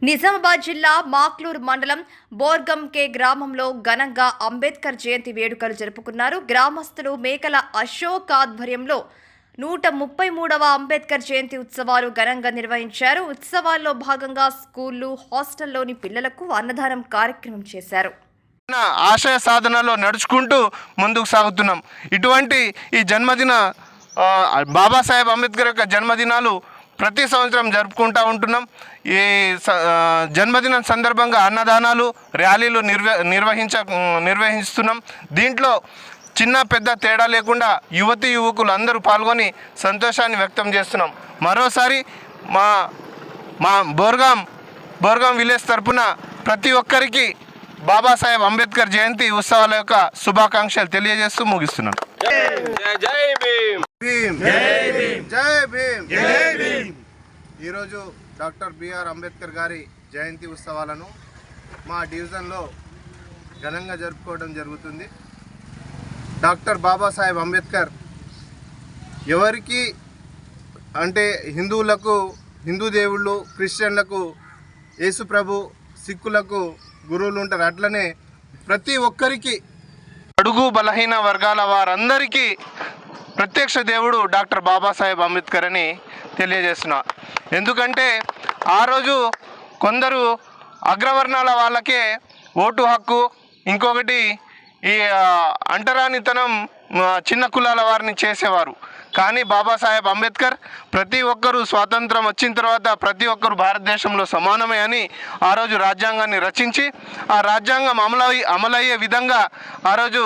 నిజామాబాద్ జిల్లా మాక్లూర్ మండలం బోర్గంకే గ్రామంలో ఘనంగా అంబేద్కర్ జయంతి వేడుకలు జరుపుకున్నారు. గ్రామస్తులు మేకల అశోక్ ఆధ్వర్యంలో 133వ అంబేద్కర్ జయంతి ఉత్సవాలు ఘనంగా నిర్వహించారు. ఉత్సవాల్లో భాగంగా స్కూళ్లు, హాస్టల్లోని పిల్లలకు అన్నదానం కార్యక్రమం చేశారు. ఆశయ సాధనలో నడుచుకుంటూ ముందుకు సాగుతున్నాం. ఇటువంటి ఈ జన్మదిన బాబాసాహెబ్ అంబేద్కర్ యొక్క జన్మదినాలు ప్రతి సంవత్సరం జరుపుకుంటూ ఉంటున్నాం. ఈ జన్మదినం సందర్భంగా అన్నదానాలు, ర్యాలీలు నిర్వహిస్తున్నాం. దీంట్లో చిన్న పెద్ద తేడా లేకుండా యువతీ యువకులు అందరూ పాల్గొని సంతోషాన్ని వ్యక్తం చేస్తున్నాం. మరోసారి మా బోర్గాం విలేజ్ తరపున ప్రతి ఒక్కరికి బాబాసాహెబ్ అంబేద్కర్ జయంతి ఉత్సవాల యొక్క శుభాకాంక్షలు తెలియజేస్తూ ముగిస్తున్నాను. జై భీమ్. జై భీమ్. ఈరోజు డాక్టర్ బిఆర్ అంబేద్కర్ గారి జయంతి ఉత్సవాలను మా డివిజన్లో ఘనంగా జరుపుకోవడం జరుగుతుంది. డాక్టర్ బాబాసాహెబ్ అంబేద్కర్ ఎవరికి అంటే హిందువులకు హిందూ దేవుళ్ళు, క్రిస్టియన్లకు యేసుప్రభు, సిక్కులకు గురువులు ఉంటారు. అట్లనే ప్రతి ఒక్కరికి అడుగు బలహీన వర్గాల వారందరికీ ప్రత్యక్ష దేవుడు డాక్టర్ బాబాసాహెబ్ అంబేద్కర్ అని తెలియజేస్తున్నా. ఎందుకంటే ఆ రోజు కొందరు అగ్రవర్ణాల వాళ్ళకే ఓటు హక్కు, ఇంకొకటి ఈ అంటరానితనం చిన్న కులాల వారిని చేసేవారు. కానీ బాబాసాహెబ్ అంబేద్కర్ ప్రతి ఒక్కరూ స్వాతంత్రం వచ్చిన తర్వాత ప్రతి ఒక్కరు భారతదేశంలో సమానమే అని ఆ రోజు రాజ్యాంగాన్ని రచించి ఆ రాజ్యాంగం అమలయ్యే విధంగా ఆ రోజు